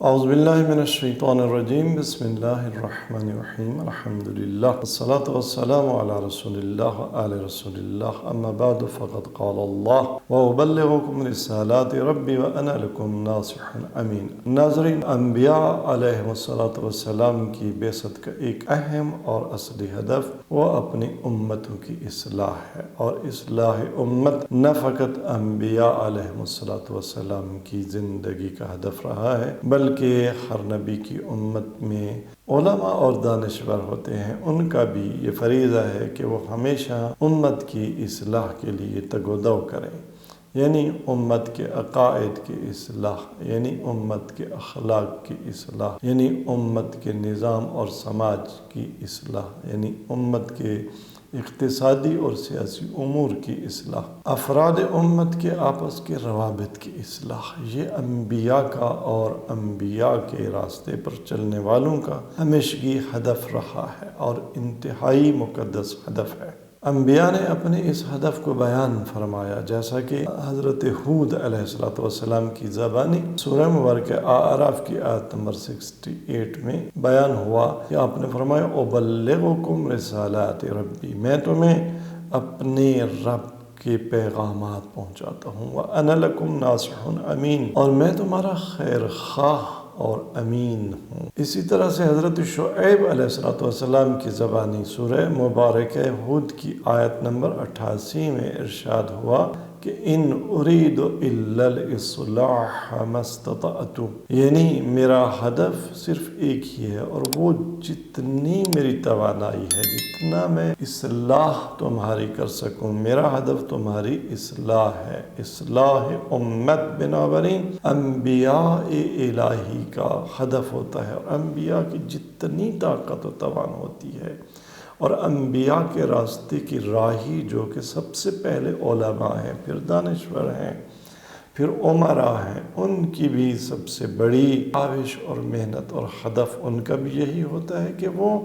اعوذ باللہ من الشیطان الرجیم بسم اللہ الرحمن الرحیم الحمد للہ والصلاة والسلام علی رسول اللہ آل رسول اللہ اما بعد فقد قال اللہ وابلغکم رسالات ربی وانا لکم ناصح امین۔ ناظرین، انبیاء علیہ السلام کی بعثت کا ایک اہم اور اصلی ہدف وہ اپنی امتوں کی اصلاح ہے، اور اصلاح امت نہ فقط انبیاء علیہ السلام کی زندگی کا ہدف رہا ہے بلکہ ہر نبی کی امت میں علماء اور دانشور ہوتے ہیں، ان کا بھی یہ فریضہ ہے کہ وہ ہمیشہ امت کی اصلاح کے لیے تگ و دو کریں، یعنی امت کے عقائد کی اصلاح، یعنی امت کے اخلاق کی اصلاح، یعنی امت کے نظام اور سماج کی اصلاح، یعنی امت کے اقتصادی اور سیاسی امور کی اصلاح، افراد امت کے آپس کے روابط کی اصلاح۔ یہ انبیاء کا اور انبیاء کے راستے پر چلنے والوں کا ہمیشگی ہدف رہا ہے اور انتہائی مقدس ہدف ہے۔ انبیاء نے اپنے اس ہدف کو بیان فرمایا، جیسا کہ حضرت ہود علیہ السلام کی زبانی سورہ مبارکہ اعراف کی آیت نمبر 68 میں بیان ہوا کہ آپ نے فرمایا ابلغکم رسالات ربی، میں تمہیں اپنے رب کے پیغامات پہنچاتا ہوں، وَأَنَا لَكُمْ نَاصِحٌ امین، اور میں تمہارا خیر خواہ اور امین ہوں۔ اسی طرح سے حضرت شعیب علیہ السلام کی زبانی سورہ مبارکہ ہود کی آیت نمبر 88 میں ارشاد ہوا کہ ان اريد الا الاصلاح ما استطعت، یعنی میرا ہدف صرف ایک ہی ہے اور وہ جتنی میری توانائی ہے، جتنا میں اصلاح تمہاری کر سکوں، میرا ہدف تمہاری اصلاح ہے، اصلاح امت۔ بنابراین انبیاء الہی کا ہدف ہوتا ہے، اور انبیاء کی جتنی طاقت و توان ہوتی ہے، اور انبیاء کے راستے کی راہی جو کہ سب سے پہلے علماء ہیں، پھر دانشور ہیں، پھر امراء ہیں، ان کی بھی سب سے بڑی کاوش اور محنت اور ہدف ان کا بھی یہی ہوتا ہے کہ وہ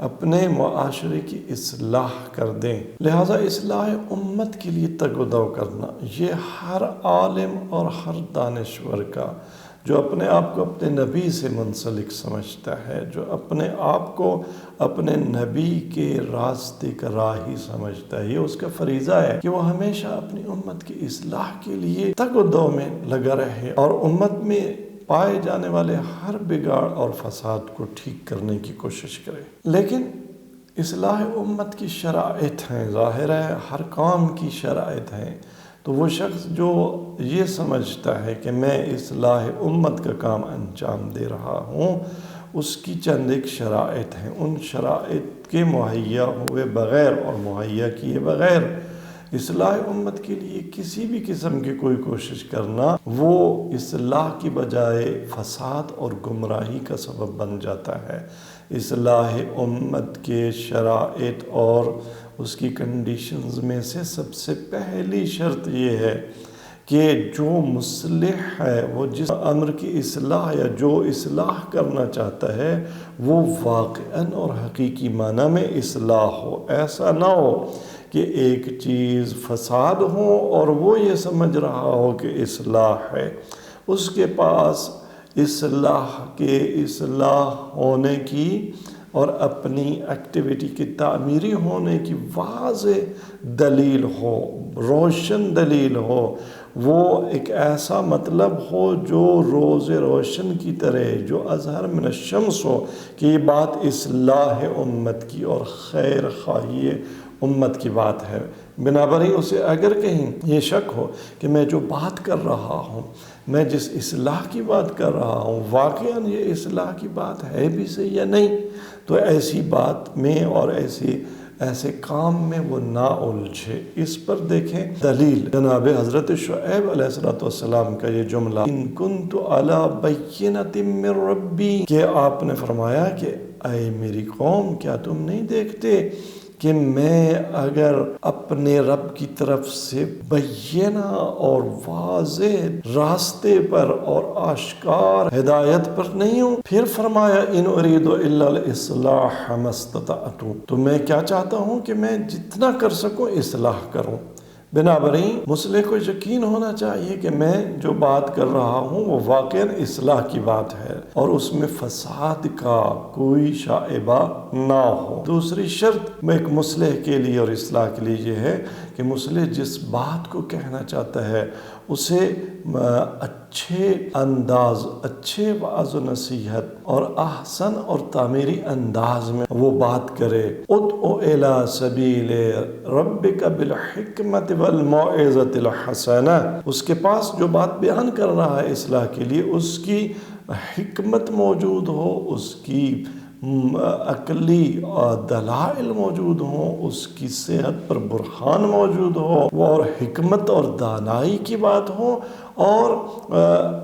اپنے معاشرے کی اصلاح کر دیں۔ لہٰذا اصلاح امت کے لیے تگ و دو کرنا یہ ہر عالم اور ہر دانشور کا، جو اپنے آپ کو اپنے نبی سے منسلک سمجھتا ہے، جو اپنے آپ کو اپنے نبی کے راستے کا راہی سمجھتا ہے، یہ اس کا فریضہ ہے کہ وہ ہمیشہ اپنی امت کی اصلاح کے لیے تگ و دو میں لگا رہے اور امت میں پائے جانے والے ہر بگاڑ اور فساد کو ٹھیک کرنے کی کوشش کرے۔ لیکن اصلاح امت کی شرائط ہیں، ظاہر ہے ہر کام کی شرائط ہیں، تو وہ شخص جو یہ سمجھتا ہے کہ میں اصلاح امت کا کام انجام دے رہا ہوں، اس کی چند ایک شرائط ہیں، ان شرائط کے مہیا ہوئے بغیر اور مہیا کیے بغیر اصلاح امت کے لیے کسی بھی قسم کی کوئی کوشش کرنا وہ اصلاح کی بجائے فساد اور گمراہی کا سبب بن جاتا ہے۔ اصلاح امت کے شرائط اور اس کی کنڈیشنز میں سے سب سے پہلی شرط یہ ہے کہ جو مصلح ہے، وہ جس امر کی اصلاح یا جو اصلاح کرنا چاہتا ہے، وہ واقعاً اور حقیقی معنی میں اصلاح ہو۔ ایسا نہ ہو کہ ایک چیز فساد ہو اور وہ یہ سمجھ رہا ہو کہ اصلاح ہے، اس کے پاس اصلاح ہونے کی اور اپنی ایکٹیویٹی کی تعمیری ہونے کی واضح دلیل ہو، روشن دلیل ہو، وہ ایک ایسا مطلب ہو جو روز روشن کی طرح، جو اظہر من الشمس ہو کہ یہ بات اصلاح امت کی اور خیر خواہی امت کی بات ہے۔ بنابراین اسے اگر کہیں یہ شک ہو کہ میں جو بات کر رہا ہوں، میں جس اصلاح کی بات کر رہا ہوں، واقعاً یہ اصلاح کی بات ہے بھی صحیح یا نہیں، تو ایسی بات میں اور ایسے کام میں وہ نہ الجھے۔ اس پر دیکھیں دلیل جناب حضرت شعیب علیہ السلام کا یہ جملہ، ان کنت علی بینۃ من ربی، کہ آپ نے فرمایا کہ اے میری قوم، کیا تم نہیں دیکھتے کہ میں اگر اپنے رب کی طرف سے بینہ اور واضح راستے پر اور آشکار ہدایت پر نہیں ہوں؟ پھر فرمایا ان اريد الا الاصلاح ما استطعت، تو میں کیا چاہتا ہوں کہ میں جتنا کر سکوں اصلاح کروں، بنابراین مصلح کو یقین ہونا چاہیے کہ میں جو بات کر رہا ہوں وہ واقعاً اصلاح کی بات ہے اور اس میں فساد کا کوئی شائبہ نہ ہو۔ دوسری شرط ایک مصلح کے لیے اور اصلاح کے لیے یہ ہے کہ مصلح جس بات کو کہنا چاہتا ہے اسے اچھے انداز، اچھے وعظ و نصیحت اور احسن اور تعمیری انداز میں وہ بات کرے۔ ادعو الی سبیل ربک بالحکمت والموعظۃ الحسنہ، اس کے پاس جو بات بیان کر رہا ہے اصلاح کے لیے اس کی حکمت موجود ہو، اس کی عقلی دلائل موجود ہوں، اس کی صحت پر برہان موجود ہو اور حکمت اور دانائی کی بات ہو، اور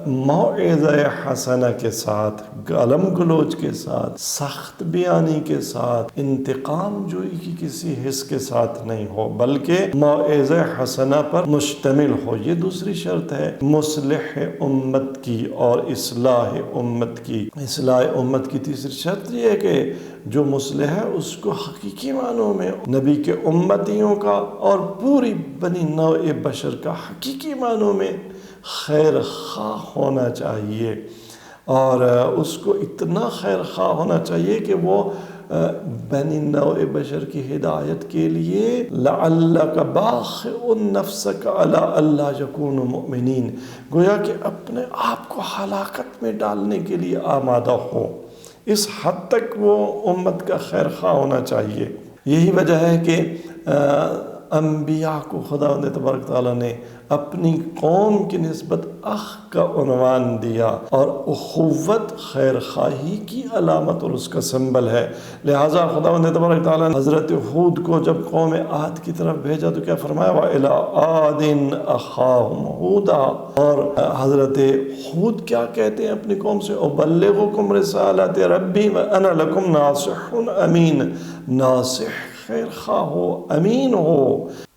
موعظہ حسنہ کے ساتھ، گالم گلوچ کے ساتھ، سخت بیانی کے ساتھ، انتقام جوئی کی کسی حس کے ساتھ نہیں ہو بلکہ موعظہ حسنہ پر مشتمل ہو۔ یہ دوسری شرط ہے مصلح امت کی اور اصلاح امت کی۔ اصلاح امت کی تیسری شرط یہ ہے کہ جو مصلح ہے اس کو حقیقی معنوں میں نبی کے امتیوں کا اور پوری بنی نوع بشر کا حقیقی معنوں میں خیر خواہ ہونا چاہیے، اور اس کو اتنا خیر خواہ ہونا چاہیے کہ وہ بنی نوع بشر کی ہدایت کے لیے لعلک باخع نفسک علی الا یکونوا مؤمنین، گویا کہ اپنے آپ کو ہلاکت میں ڈالنے کے لیے آمادہ ہو، اس حد تک وہ امت کا خیر خواہ ہونا چاہیے۔ یہی وجہ ہے کہ انبیاء کو خداوند تبارک تعالیٰ نے اپنی قوم کی نسبت اخ کا عنوان دیا، اور اخوت خیر خواہی کی علامت اور اس کا سمبل ہے۔ لہٰذا خداوند تبارک تعالیٰ نے حضرت ہود کو جب قوم عاد کی طرف بھیجا تو کیا فرمایا؟ وَإِلَىٰ عَادٍ أَخَاهُمْ هُودًا، اور حضرت ہود کیا کہتے ہیں اپنی قوم سے؟ أُبَلِّغُكُمْ رِسَالَةِ رَبِّي وَأَنَا لَكُمْ نَاصِحٌ أَمِينٌ، ناصح خیر خواہ ہو، امین ہو۔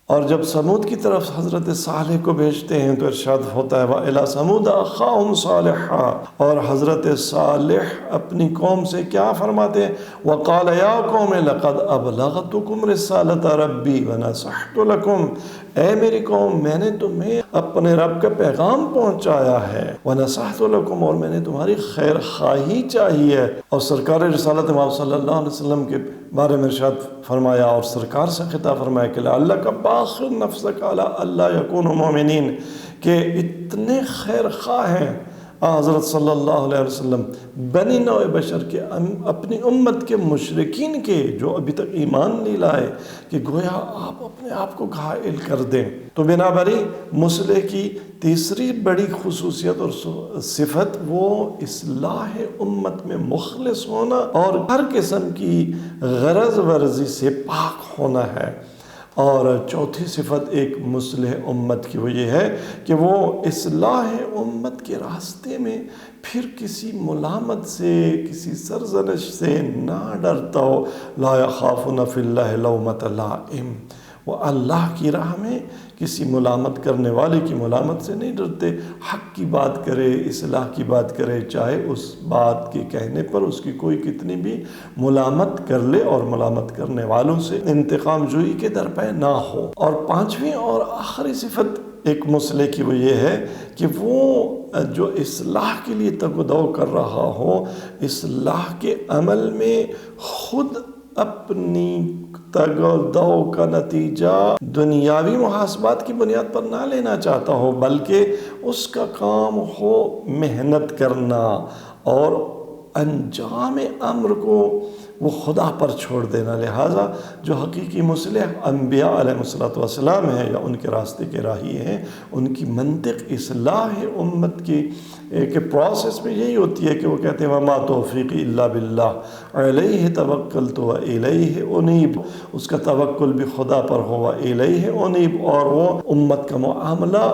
اور جب سمود کی طرف حضرت صالح کو بھیجتے ہیں تو ارشاد ہوتا ہے وَإِلَىٰ ثَمُودَ أَخَاهُمْ صَالِحًا، اور حضرت صالح اپنی قوم سے کیا فرماتے ہیں؟ وَقَالَ يَا قَوْمِ لَقَدْ أَبْلَغْتُكُمْ رِسَالَةَ رَبِّي وَنَصَحْتُ لَكُمْ، اے میری قوم میں نے تمہیں اپنے رب کا پیغام پہنچایا ہے، وَنَصَحْتُ لَكُمْ، اور میں نے تمہاری خیر خواہی چاہیے۔ اور سرکار رسالت محمد صلی اللہ علیہ وسلم کے بارے میں ارشاد فرمایا اور سرکار سے خطاب فرمایا کہ لعلک باخع نفسک علی الا یکونوا مؤمنین، کہ اتنے خیر خواہ ہیں حضرت صلی اللہ علیہ وسلم بنی نوع بشر کے، اپنی امت کے مشرکین کے جو ابھی تک ایمان نہیں لائے، کہ گویا آپ اپنے آپ کو گھائل کر دیں۔ تو بنابراین مصلح کی تیسری بڑی خصوصیت اور صفت وہ اصلاح امت میں مخلص ہونا اور ہر قسم کی غرض ورزی سے پاک ہونا ہے۔ اور چوتھی صفت ایک مصلح امت کی وہ یہ ہے کہ وہ اصلاح امت کے راستے میں پھر کسی ملامت سے، کسی سرزنش سے نہ ڈرتا ہو۔ لا یخافون فی اللہ لومۃ لائم، وہ اللہ کی راہ میں کسی ملامت کرنے والے کی ملامت سے نہیں ڈرتے، حق کی بات کرے، اصلاح کی بات کرے، چاہے اس بات کے کہنے پر اس کی کوئی کتنی بھی ملامت کر لے، اور ملامت کرنے والوں سے انتقام جوئی کے درپے نہ ہو۔ اور پانچویں اور آخری صفت ایک مصلح کی وہ یہ ہے کہ وہ جو اصلاح کے لیے تگ و دو کر رہا ہو، اصلاح کے عمل میں خود اپنی تگ و دو کا نتیجہ دنیاوی محاسبات کی بنیاد پر نہ لینا چاہتا ہو، بلکہ اس کا کام ہو محنت کرنا اور انجام امر کو وہ خدا پر چھوڑ دینا۔ لہٰذا جو حقیقی مصلح انبیاء علیہ السلام ہیں یا ان کے راستے کے راہی ہیں، ان کی منطق اصلاح امت کی ایک پروسیس میں یہی ہوتی ہے کہ وہ کہتے ہیں وَمَا تَوْفِيقِي إِلَّا بِاللَّهِ عَلَيْهِ تَوَكَّلْتُ وَإِلَيْهِ أُنِيبُ، اس کا توکل بھی خدا پر ہو، وَإِلَيْهِ أُنِيبُ، اور وہ امت کا معاملہ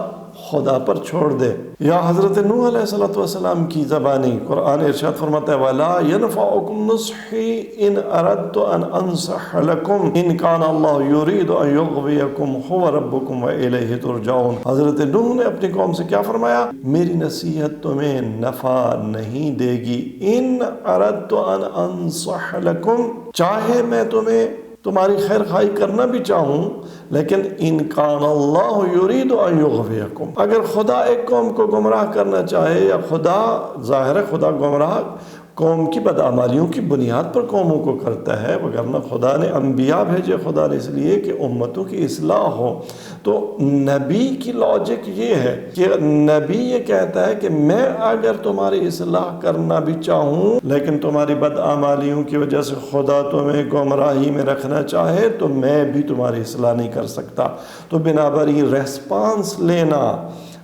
خدا پر چھوڑ دے۔ یا حضرت نوح علیہ السلام کی زبانی قرآن ارشاد فرماتا ہے وَلَا يَنْفَعُكُمْ نُصْحِي إِنْ أَرَدْتُ أَنْ أَنْصَحَ لَكُمْ إِنْ كَانَ اللَّهُ يُرِيدُ أَنْ يُغْوِيَكُمْ هُوَ رَبُّكُمْ وَإِلَيْهِ تُرْجَعُونَ۔ حضرت نوح نے اپنی قوم سے کیا فرمایا؟ میری نصیحت تمہیں نفع نہیں دے گی، إِنْ أَرَدْتُ أَنْ أَنْصَحَ لَكُمْ، چاہے میں تمہیں تمہاری خیر خواہی کرنا بھی چاہوں، لیکن ان کان اللہ یرید ان یغویکم، اگر خدا ایک قوم کو گمراہ کرنا چاہے، یا خدا ظاہر ہے خدا گمراہ قوم کی بدعمالیوں کی بنیاد پر قوموں کو کرتا ہے، وگرنہ خدا نے انبیاء بھیجے خدا نے اس لیے کہ امتوں کی اصلاح ہو۔ تو نبی کی لاجک یہ ہے کہ نبی یہ کہتا ہے کہ میں اگر تمہاری اصلاح کرنا بھی چاہوں، لیکن تمہاری بدعمالیوں کی وجہ سے خدا تمہیں گمراہی میں رکھنا چاہے تو میں بھی تمہاری اصلاح نہیں کر سکتا۔ تو بنابر یہ ریسپانس لینا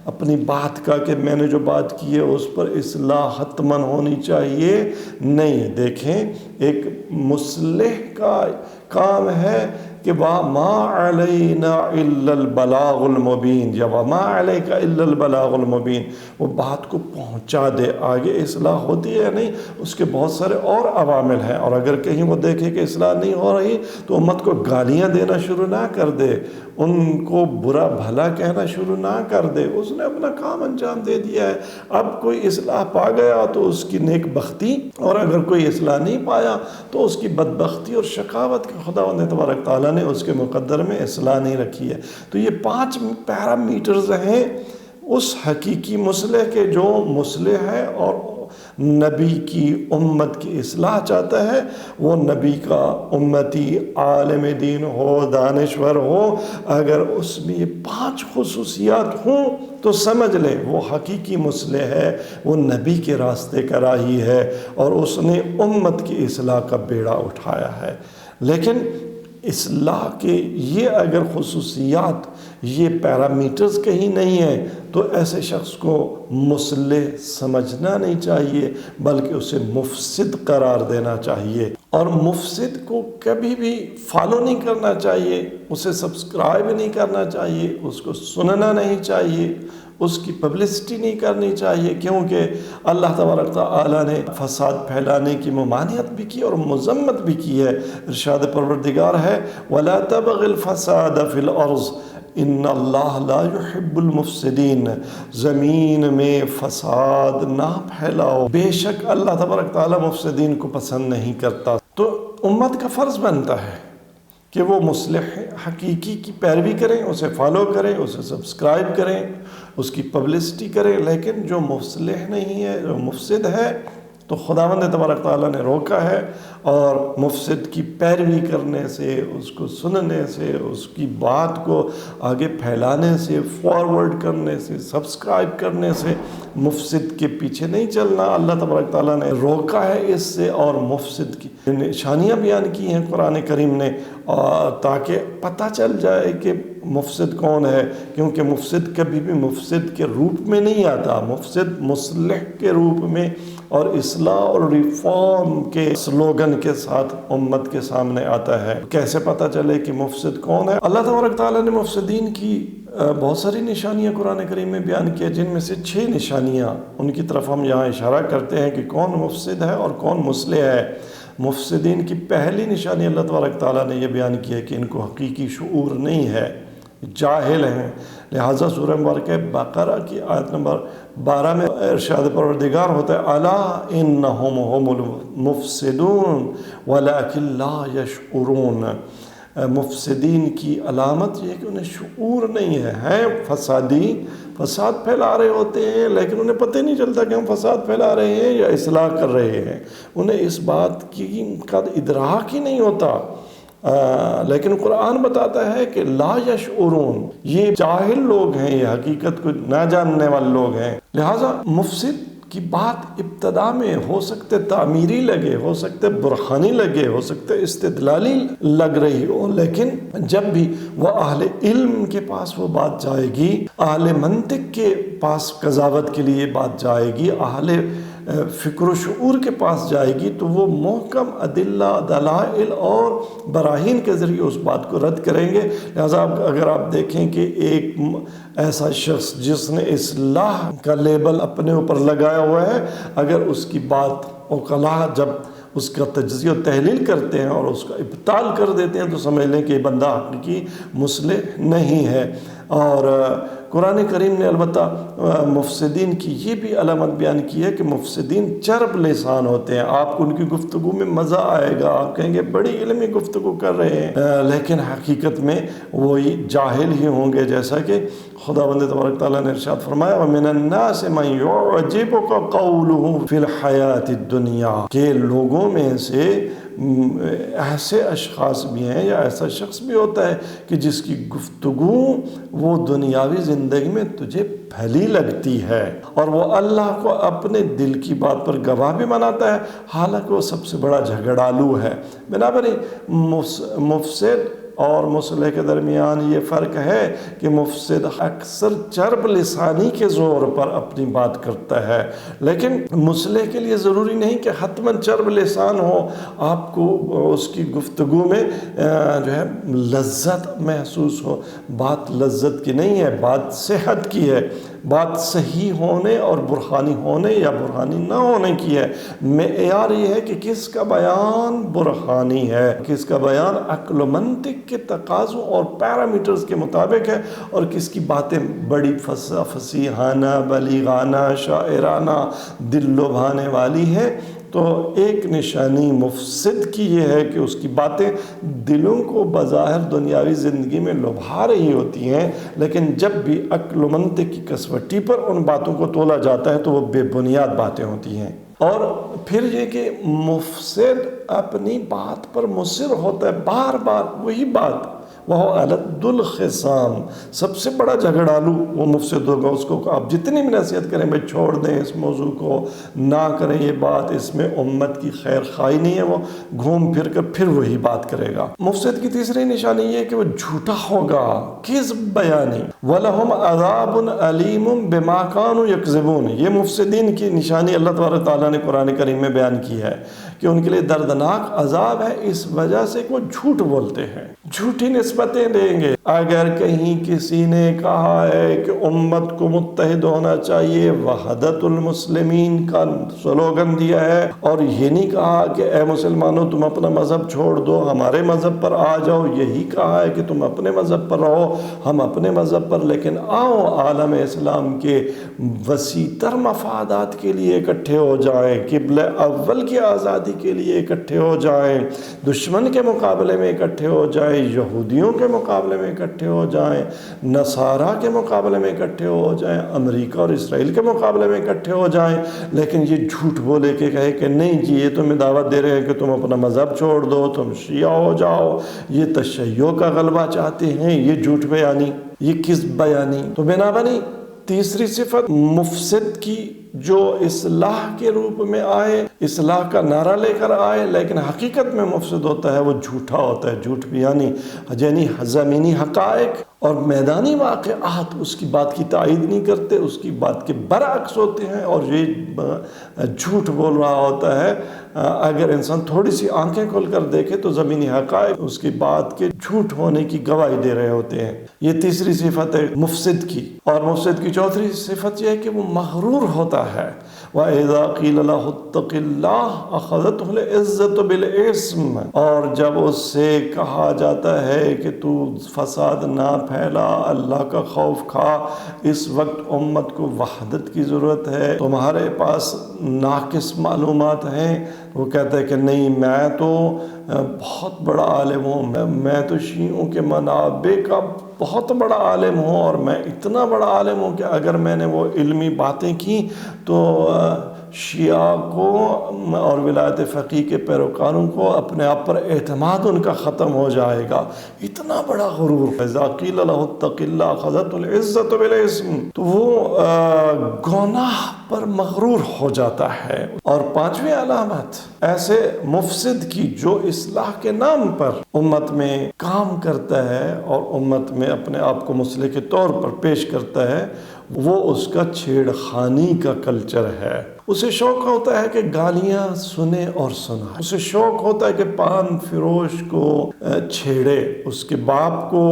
اپنی بات کا کہ میں نے جو بات کی ہے اس پر اصلاح حتماً ہونی چاہیے، نہیں۔ دیکھیں، ایک مصلح کا کام ہے کہ وَمَا عَلَيْنَا إِلَّا الْبَلَاغُ الْمُبِينُ، یا وَمَا عَلَيْكَ إِلَّا الْبَلَاغُ الْمُبِينُ، وہ بات کو پہنچا دے۔ آگے اصلاح ہوتی ہے نہیں، اس کے بہت سارے اور عوامل ہیں، اور اگر کہیں وہ دیکھے کہ اصلاح نہیں ہو رہی تو امت کو گالیاں دینا شروع نہ کر دے، ان کو برا بھلا کہنا شروع نہ کر دے۔ اس نے اپنا کام انجام دے دیا ہے، اب کوئی اصلاح پا گیا تو اس کی نیک بختی، اور اگر کوئی اصلاح نہیں پایا تو اس کی بدبختی اور شقاوت کہ خداوند تبارک تعالیٰ نے اس کے مقدر میں اصلاح نہیں رکھی ہے۔ تو یہ 5 پیرامیٹرز ہیں اس حقیقی مصلح کے، جو مصلح ہے اور نبی کی امت کی اصلاح چاہتا ہے۔ وہ نبی کا امتی عالم دین ہو، دانشور ہو، اگر اس میں یہ 5 خصوصیات ہوں تو سمجھ لے وہ حقیقی مصلح ہے، وہ نبی کے راستے کا راہی ہے، اور اس نے امت کی اصلاح کا بیڑا اٹھایا ہے۔ لیکن اصلاح کے یہ اگر خصوصیات، یہ پیرامیٹرز کہیں نہیں ہیں تو ایسے شخص کو مصلح سمجھنا نہیں چاہیے، بلکہ اسے مفسد قرار دینا چاہیے، اور مفسد کو کبھی بھی فالو نہیں کرنا چاہیے، اسے سبسکرائب نہیں کرنا چاہیے، اس کو سننا نہیں چاہیے، اس کی پبلسٹی نہیں کرنی چاہیے، کیونکہ اللہ تبارک تعالیٰ نے فساد پھیلانے کی ممانعت بھی کی اور مذمت بھی کی ہے۔ ارشاد پروردگار ہے وَلَا تَبْغِ الْفَسَادَ فِي الْأَرْضِ إِنَّ اللَّهَ لَا يُحِبُّ الْمُفْسِدِينَ، زمین میں فساد نہ پھیلاؤ، بے شک اللہ تبارک تعالیٰ مفسدین کو پسند نہیں کرتا۔ تو امت کا فرض بنتا ہے کہ وہ مصلح حقیقی کی پیروی کریں، اسے فالو کریں، اسے سبسکرائب کریں، اس کی پبلسٹی کریں، لیکن جو مصلح نہیں ہے، جو مفسد ہے، تو خداوند تبارک تعالیٰ نے روکا ہے، اور مفسد کی پیروی کرنے سے، اس کو سننے سے، اس کی بات کو آگے پھیلانے سے، فارورڈ کرنے سے، سبسکرائب کرنے سے، مفسد کے پیچھے نہیں چلنا۔ اللہ تبارک تعالیٰ نے روکا ہے اس سے، اور مفسد کی نشانیاں بیان کی ہیں قرآن کریم نے، تاکہ پتہ چل جائے کہ مفسد کون ہے، کیونکہ مفسد کبھی بھی مفسد کے روپ میں نہیں آتا، مفسد مصلح کے روپ میں اور اصلاح اور ریفارم کے سلوگن کے ساتھ امت کے سامنے آتا ہے۔ کیسے پتہ چلے کہ مفسد کون ہے؟ اللہ تبارک تعالیٰ نے مفسدین کی بہت ساری نشانیاں قرآن کریم میں بیان کی، جن میں سے 6 نشانیاں، ان کی طرف ہم یہاں اشارہ کرتے ہیں کہ کون مفسد ہے اور کون مصلح ہے۔ مفسدین کی پہلی نشانی اللہ تبارک تعالیٰ نے یہ بیان کی ہے کہ ان کو حقیقی شعور نہیں ہے، جاہل ہیں۔ لہٰذا سورہ مبارکہ بقرہ کی آیت نمبر 12 میں ارشاد پروردگار ہوتا ہے الا انہم هم المفسدون ولکن لا یشعرون۔ مفسدین کی علامت یہ ہے کہ انہیں شعور نہیں ہے، ہیں فسادی، فساد پھیلا رہے ہوتے ہیں، لیکن انہیں پتہ نہیں چلتا کہ ہم فساد پھیلا رہے ہیں یا اصلاح کر رہے ہیں، انہیں اس بات کی کا ادراک ہی نہیں ہوتا۔ لیکن قرآن بتاتا ہے کہ لا یشعرون، یہ جاہل لوگ ہیں، یہ حقیقت کو نہ جاننے والے لوگ ہیں۔ لہٰذا مفسد کی بات ابتدا میں ہو سکتے تعمیری لگے، ہو سکتے برہانی لگے، ہو سکتے استدلالی لگ رہی ہو، لیکن جب بھی وہ اہل علم کے پاس وہ بات جائے گی، اہل منطق کے پاس قضاوت کے لیے بات جائے گی، اہل فکر و شعور کے پاس جائے گی، تو وہ محکم ادلہ، دلائل اور براہین کے ذریعے اس بات کو رد کریں گے۔ لہٰذا اگر آپ دیکھیں کہ ایک ایسا شخص جس نے اصلاح کا لیبل اپنے اوپر لگایا ہوا ہے، اگر اس کی بات عقلاء جب اس کا تجزیہ و تحلیل کرتے ہیں اور اس کا ابطال کر دیتے ہیں تو سمجھ لیں کہ یہ بندہ حقیقی مصلح نہیں ہے۔ اور قرآن کریم نے البتہ مفسدین کی یہ بھی علامت بیان کی ہے کہ مفسدین چرب لسان ہوتے ہیں. آپ کو ان کی گفتگو میں مزہ آئے گا، آپ کہیں گے بڑی علمی گفتگو کر رہے ہیں، لیکن حقیقت میں وہی جاہل ہی ہوں گے. جیسا کہ خداوند تبارک تعالیٰ نے ارشاد فرمایا وَمِنَ النَّاسِ مَن يُعْجِبُكَ قَوْلُهُ فِي الْحَيَاةِ الدُّنْيَا، کہ لوگوں میں سے ایسے اشخاص بھی ہیں یا ایسا شخص بھی ہوتا ہے کہ جس کی گفتگو وہ دنیاوی زندگی میں تجھے بھلی لگتی ہے اور وہ اللہ کو اپنے دل کی بات پر گواہ بھی بناتا ہے، حالانکہ وہ سب سے بڑا جھگڑالو ہے. بنابراین مفسد اور مصلح کے درمیان یہ فرق ہے کہ مفسد اکثر چرب لسانی کے زور پر اپنی بات کرتا ہے، لیکن مصلح کے لیے ضروری نہیں کہ حتماً چرب لسان ہو. آپ کو اس کی گفتگو میں جو ہے لذت محسوس ہو. بات لذت کی نہیں ہے، بات صحت کی ہے، بات صحیح ہونے اور برہانی ہونے یا برہانی نہ ہونے کی ہے. معیار یہ ہے کہ کس کا بیان برہانی ہے، کس کا بیان عقل و منطق کے تقاضوں اور پیرامیٹرز کے مطابق ہے، اور کس کی باتیں بڑی فصیحانہ، بلیغانہ، شاعرانہ، دل لبھانے والی ہے. تو ایک نشانی مفسد کی یہ ہے کہ اس کی باتیں دلوں کو بظاہر دنیاوی زندگی میں لبھا رہی ہوتی ہیں، لیکن جب بھی عقل و منطق کی کسوٹی پر ان باتوں کو تولا جاتا ہے تو وہ بے بنیاد باتیں ہوتی ہیں. اور پھر یہ کہ مفسد اپنی بات پر مصر ہوتا ہے، بار بار وہی بات. وہ الد الخصام، سب سے بڑا جھگڑالو وہ مفسد ہوگا. اس کو آپ جتنی بھی نصیحت کریں بھائی چھوڑ دیں اس موضوع کو، نہ کریں یہ بات، اس میں امت کی خیر خواہی نہیں ہے، وہ گھوم پھر کر پھر وہی بات کرے گا. مفسد کی تیسری نشانی یہ ہے کہ وہ جھوٹا ہوگا، کذب بیانی. وَلَهُمْ عَذَابٌ عَلِيمٌ بِمَا كَانُوا يَكْذِبُونَ. یہ مفسدین کی نشانی اللہ تبارک تعالیٰ نے قرآن کریم میں بیان کی ہے کہ ان کے لیے دردناک عذاب ہے اس وجہ سے کہ وہ جھوٹ بولتے ہیں، جھوٹی نسبتیں دیں گے. اگر کہیں کسی نے کہا ہے کہ امت کو متحد ہونا چاہیے، وحدت المسلمین کا سلوگن دیا ہے، اور یہ نہیں کہا کہ اے مسلمانوں تم اپنا مذہب چھوڑ دو ہمارے مذہب پر آ جاؤ، یہی کہا ہے کہ تم اپنے مذہب پر رہو ہم اپنے مذہب پر، لیکن آؤ عالم اسلام کے وسیع تر مفادات کے لیے اکٹھے ہو جائیں، قبلہ اول کی آزادی کے لیے اکٹھے ہو جائیں، دشمن کے مقابلے میں اکٹھے ہو جائیں، یہودیوں کے مقابلے میں اکٹھے ہو جائیں، نصارہ کے مقابلے میں اکٹھے ہو جائیں، امریکہ اور اسرائیل کے مقابلے میں اکٹھے ہو جائیں. لیکن یہ جھوٹ بولے کہ کہے کہ نہیں جی یہ تمہیں دعوت دے رہے ہیں کہ تم اپنا مذہب چھوڑ دو، تم شیعہ ہو جاؤ، یہ تشیع کا غلبہ چاہتے ہیں، یہ جھوٹ بیانی، یہ کذب بیانی. تو بنابراین تیسری صفت مفسد کی جو اصلاح کے روپ میں آئے، اصلاح کا نعرہ لے کر آئے، لیکن حقیقت میں مفسد ہوتا ہے، وہ جھوٹا ہوتا ہے. جھوٹ بیانی یعنی زمینی حقائق اور میدانی واقعات اس کی بات کی تائید نہیں کرتے، اس کی بات کے برعکس ہوتے ہیں، اور یہ جھوٹ بول رہا ہوتا ہے. اگر انسان تھوڑی سی آنکھیں کھول کر دیکھے تو زمینی حقائق اس کی بات کے جھوٹ ہونے کی گواہی دے رہے ہوتے ہیں. یہ تیسری صفت ہے مفسد کی. اور مفسد کی چوتھی صفت یہ ہے کہ وہ مغرور ہوتا ہے. وَإِذَا قِيلَ لَهُ اتَّقِ اللَّهَ أَخَذَتْهُ الْعِزَّةُ بِالْإِثْمِ. اور جب اس سے کہا جاتا ہے کہ تو فساد نہ پھیلا، اللہ کا خوف کھا، اس وقت امت کو وحدت کی ضرورت ہے، تمہارے پاس ناقص معلومات ہیں. وہ کہتا ہے کہ نہیں میں تو بہت بڑا عالم ہوں، میں تو شیعوں کے منابع کا بہت بڑا عالم ہوں، اور میں اتنا بڑا عالم ہوں کہ اگر میں نے وہ علمی باتیں کی تو شیعہ کو اور ولایت فقیہ کے پیروکاروں کو اپنے آپ پر اعتماد ان کا ختم ہو جائے گا. اتنا بڑا غرور. اذا قیل له اتق اللہ اخذته العزۃ بالاسم. تو وہ گناہ پر مغرور ہو جاتا ہے. اور پانچویں علامت ایسے مفسد کی جو اصلاح کے نام پر امت میں کام کرتا ہے اور امت میں اپنے آپ کو مصلح کے طور پر پیش کرتا ہے، وہ اس کا چھیڑ خانی کا کلچر ہے. اسے شوق ہوتا ہے کہ گالیاں سنے اور سنائے، اسے شوق ہوتا ہے کہ پان فروش کو چھیڑے، اس کے باپ کو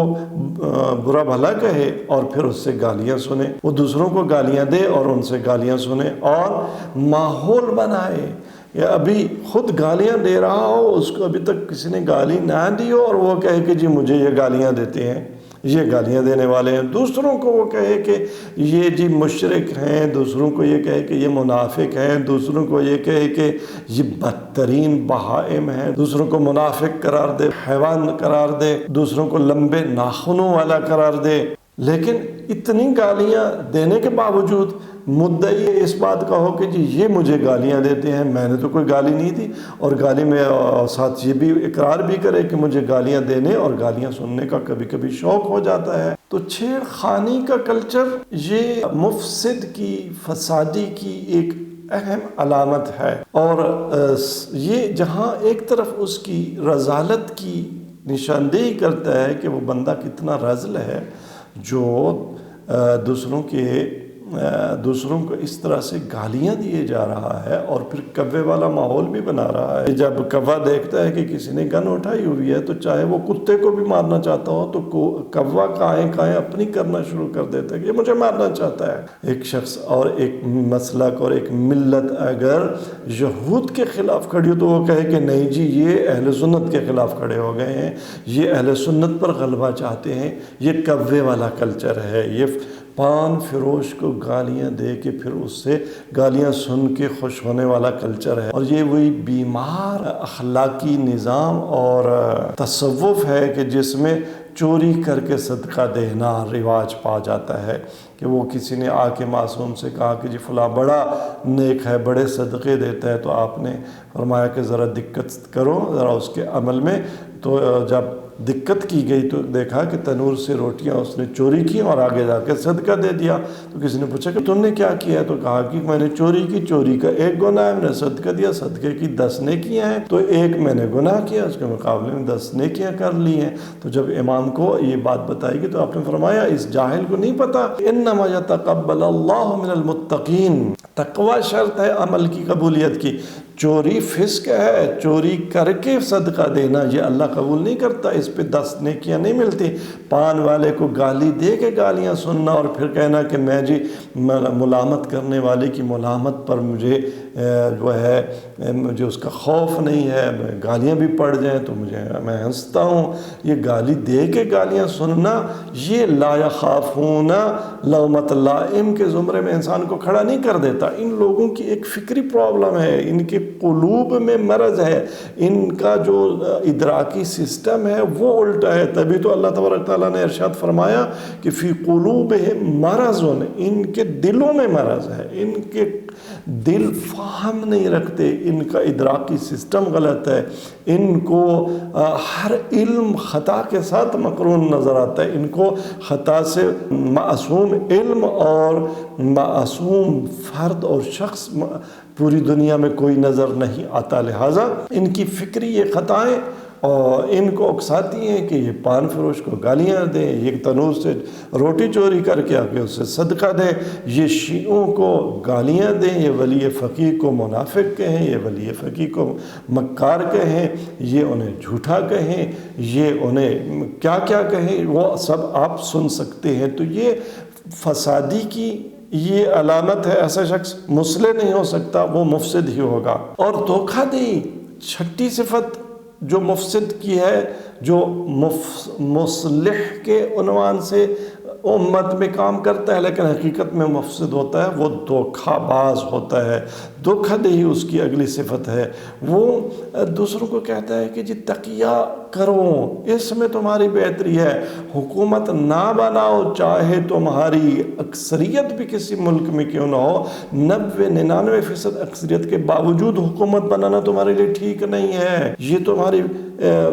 برا بھلا کہے اور پھر اس سے گالیاں سنے، وہ دوسروں کو گالیاں دے اور ان سے گالیاں سنے، اور ماحول بنائے یا ابھی خود گالیاں دے رہا ہو، اس کو ابھی تک کسی نے گالی نہ دی ہو اور وہ کہے کہ جی مجھے یہ گالیاں دیتے ہیں. یہ گالیاں دینے والے ہیں۔ دوسروں کو وہ کہے کہ یہ جی مشرک ہیں، دوسروں کو یہ کہے کہ یہ منافق ہیں، دوسروں کو یہ کہے کہ یہ بدترین بہائم ہیں، دوسروں کو منافق قرار دے، حیوان قرار دے، دوسروں کو لمبے ناخنوں والا قرار دے۔ لیکن اتنی گالیاں دینے کے باوجود مدعی اس بات کا ہو کہ جی یہ مجھے گالیاں دیتے ہیں، میں نے تو کوئی گالی نہیں دی، اور گالی میں ساتھ یہ بھی اقرار بھی کرے کہ مجھے گالیاں دینے اور گالیاں سننے کا کبھی کبھی شوق ہو جاتا ہے۔ تو چھیڑ خانی کا کلچر یہ مفسد کی، فسادی کی ایک اہم علامت ہے، اور یہ جہاں ایک طرف اس کی رذالت کی نشاندہی کرتا ہے کہ وہ بندہ کتنا رذل ہے جو دوسروں کو اس طرح سے گالیاں دیے جا رہا ہے، اور پھر کوے والا ماحول بھی بنا رہا ہے۔ جب کوا دیکھتا ہے کہ کسی نے گن اٹھائی ہوئی ہے تو چاہے وہ کتے کو بھی مارنا چاہتا ہو تو کوا کائیں اپنی کرنا شروع کر دیتا ہے کہ یہ مجھے مارنا چاہتا ہے۔ ایک شخص اور ایک مسلک اور ایک ملت اگر یہود کے خلاف کھڑی ہو تو وہ کہے کہ نہیں جی یہ اہل سنت کے خلاف کھڑے ہو گئے ہیں، یہ اہل سنت پر غلبہ چاہتے ہیں۔ یہ کوے والا کلچر ہے، یہ پان فروش کو گالیاں دے کے پھر اس سے گالیاں سن کے خوش ہونے والا کلچر ہے، اور یہ وہی بیمار اخلاقی نظام اور تصوف ہے کہ جس میں چوری کر کے صدقہ دینا رواج پا جاتا ہے، کہ وہ کسی نے آ کے معصوم سے کہا کہ جی فلاں بڑا نیک ہے، بڑے صدقے دیتا ہے، تو آپ نے فرمایا کہ ذرا دقت کرو ذرا اس کے عمل میں۔ تو جب دقت کی گئی تو دیکھا کہ تنور سے روٹیاں اس نے چوری کی اور آگے جا کے صدقہ دے دیا۔ تو کسی نے پوچھا کہ تم نے کیا کیا ہے؟ تو کہا کہ میں نے چوری کی، چوری کا ایک گناہ ہے، میں نے صدقہ دیا، صدقے کی 10 نیکیاں ہیں، تو ایک میں نے گناہ کیا، اس کے مقابلے میں 10 نیکیاں کر لی ہیں۔ تو جب امام کو یہ بات بتائی گئی تو آپ نے فرمایا اس جاہل کو نہیں پتا انما یتقبل اللہ من المتقین، تقوی شرط ہے عمل کی قبولیت کی۔ چوری فسق ہے، چوری کر کے صدقہ دینا یہ اللہ قبول نہیں کرتا، اس پہ 10 نیکیاں نہیں ملتی۔ پان والے کو گالی دے کے گالیاں سننا اور پھر کہنا کہ میں جی ملامت کرنے والے کی ملامت پر مجھے جو ہے مجھے اس کا خوف نہیں ہے، گالیاں بھی پڑ جائیں تو میں ہنستا ہوں۔ یہ گالی دے کے گالیاں سننا یہ لا یخافون لومۃ لائم کے زمرے میں انسان کو کھڑا نہیں کر دیتا۔ ان لوگوں کی ایک فکری پرابلم ہے، ان کے قلوب میں مرض ہے، ان کا جو ادراکی سسٹم ہے وہ الٹا ہے۔ تبھی تو اللہ تبارک تعالیٰ نے ارشاد فرمایا کہ فی قلوبہم مرض، ان کے دلوں میں مرض ہے، ان کے دل فہم نہیں رکھتے، ان کا ادراکی سسٹم غلط ہے، ان کو ہر علم خطا کے ساتھ مقرون نظر آتا ہے، ان کو خطا سے معصوم علم اور معصوم فرد اور شخص پوری دنیا میں کوئی نظر نہیں آتا، لہٰذا ان کی فکری یہ خطائیں اور ان کو اکساتی ہیں کہ یہ پان فروش کو گالیاں دیں، یہ تنور سے روٹی چوری کر کے آگے اسے صدقہ دیں، یہ شیعوں کو گالیاں دیں، یہ ولی فقیہ کو منافق کہیں، یہ ولی فقیہ کو مکار کہیں، یہ انہیں جھوٹا کہیں، یہ انہیں کیا کیا کہیں، وہ سب آپ سن سکتے ہیں۔ تو یہ فسادی کی یہ علامت ہے، ایسا شخص مصلح نہیں ہو سکتا، وہ مفسد ہی ہوگا۔ اور دھوکہ دہی چھٹی صفت جو مفسد کی ہے، جو مصلح کے عنوان سے امت میں کام کرتا ہے لیکن حقیقت میں مفسد ہوتا ہے، وہ دھوکہ باز ہوتا ہے، دھوکہ دہی اس کی اگلی صفت ہے۔ وہ دوسروں کو کہتا ہے کہ جی تقیہ کرو، اس میں تمہاری بہتری ہے، حکومت نہ بناؤ چاہے تمہاری اکثریت بھی کسی ملک میں کیوں نہ ہو، 99% اکثریت کے باوجود حکومت بنانا تمہارے لیے ٹھیک نہیں ہے، یہ تمہاری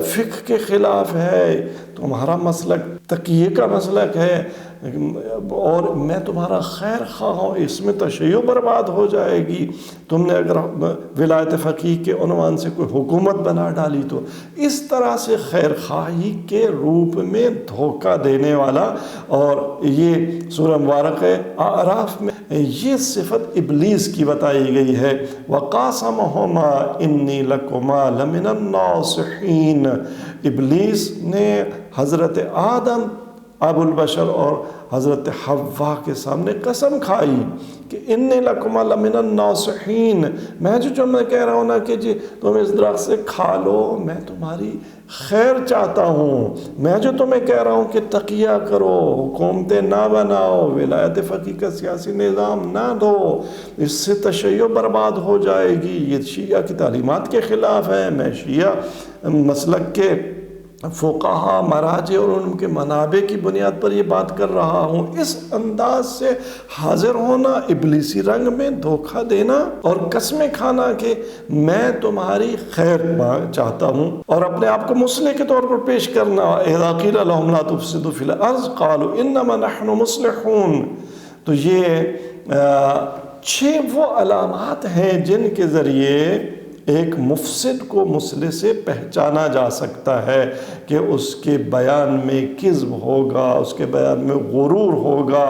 فقہ کے خلاف ہے، تمہارا مسلک تقیہ کا مسلک ہے، اور میں تمہارا خیر خواہ ہوں، اس میں تشیع برباد ہو جائے گی تم نے اگر ولایت فقیہ کے عنوان سے کوئی حکومت بنا ڈالی تو۔ اس طرح سے خیر خواہی کے روپ میں دھوکہ دینے والا، اور یہ سورہ مبارک اعراف میں یہ صفت ابلیس کی بتائی گئی ہے۔ وَقَاسَمَهُمَا إِنِّي لَكُمَا لَمِنَ النَّاصِحِينَ، ابلیس نے حضرت آدم ابو البشر اور حضرت حوا کے سامنے قسم کھائی کہ انی لکم لمن الناصحین، جو میں کہہ رہا ہوں نا کہ جی تم اس درخت سے کھا لو، میں تمہاری خیر چاہتا ہوں، میں جو تمہیں کہہ رہا ہوں کہ تقیہ کرو، حکومتیں نہ بناؤ، ولایت فقیہ کا سیاسی نظام نہ دو، اس سے تشیع برباد ہو جائے گی، یہ شیعہ کی تعلیمات کے خلاف ہے، میں شیعہ مسلک کے فقہا، مراجع اور ان کے منابع کی بنیاد پر یہ بات کر رہا ہوں۔ اس انداز سے حاضر ہونا، ابلیسی رنگ میں دھوکہ دینا اور قسمیں کھانا کہ میں تمہاری خیر چاہتا ہوں، اور اپنے آپ کو مصلح کے طور پر پیش کرنا، اذا قیل لهم لا تفسدوا فی الارض قالوا انما نحن مصلحون۔ تو یہ 6 وہ علامات ہیں جن کے ذریعے ایک مفسد کو مصلح سے پہچانا جا سکتا ہے کہ اس کے بیان میں کذب ہوگا، اس کے بیان میں غرور ہوگا،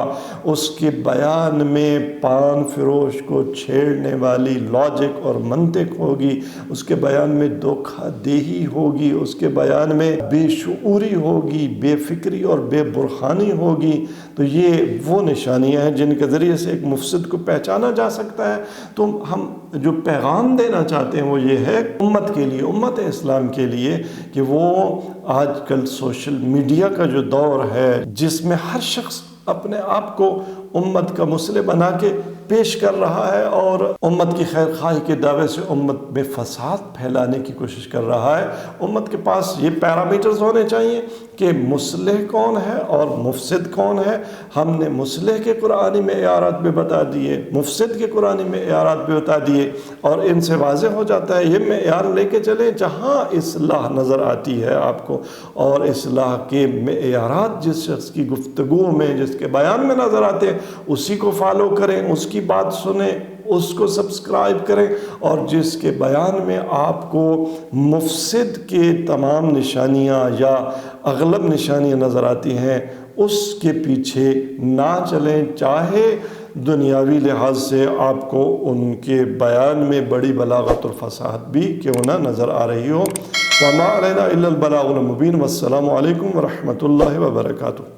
اس کے بیان میں پان فروش کو چھیڑنے والی لاجک اور منطق ہوگی، اس کے بیان میں دھوکہ دہی ہوگی، اس کے بیان میں بے شعوری ہوگی، بے فکری اور بے برہانی ہوگی۔ تو یہ وہ نشانیاں ہیں جن کے ذریعے سے ایک مفسد کو پہچانا جا سکتا ہے۔ تو ہم جو پیغام دینا چاہتے ہیں وہ یہ ہے امت کے لیے، امت اسلام کے لیے، کہ وہ آج کل سوشل میڈیا کا جو دور ہے جس میں ہر شخص اپنے آپ کو امت کا مصلح بنا کے پیش کر رہا ہے اور امت کی خیر خواہی کے دعوے سے امت میں فساد پھیلانے کی کوشش کر رہا ہے۔ امت کے پاس یہ پیرامیٹرز ہونے چاہیے کہ مصلح کون ہے اور مفسد کون ہے۔ ہم نے مصلح کے قرآنی معیارات بھی بتا دیے، مفسد کے قرآنی معیارات بھی بتا دیے، اور ان سے واضح ہو جاتا ہے یہ معیار لے کے چلیں جہاں اصلاح نظر آتی ہے آپ کو، اور اصلاح کے معیارات جس شخص کی گفتگو میں، جس کے بیان میں نظر آتے ہیں، اسی کو فالو کریں، اس کی بات سنیں، اس کو سبسکرائب کریں، اور جس کے بیان میں آپ کو مفسد کے تمام نشانیاں یا اغلب نشانیاں نظر آتی ہیں اس کے پیچھے نہ چلیں، چاہے دنیاوی لحاظ سے آپ کو ان کے بیان میں بڑی بلاغت اور فصاحت بھی کیوں نہ نظر آ رہی ہو۔ وما علینا الا البلاغ المبین۔ والسلام علیکم ورحمۃ اللہ وبرکاتہ۔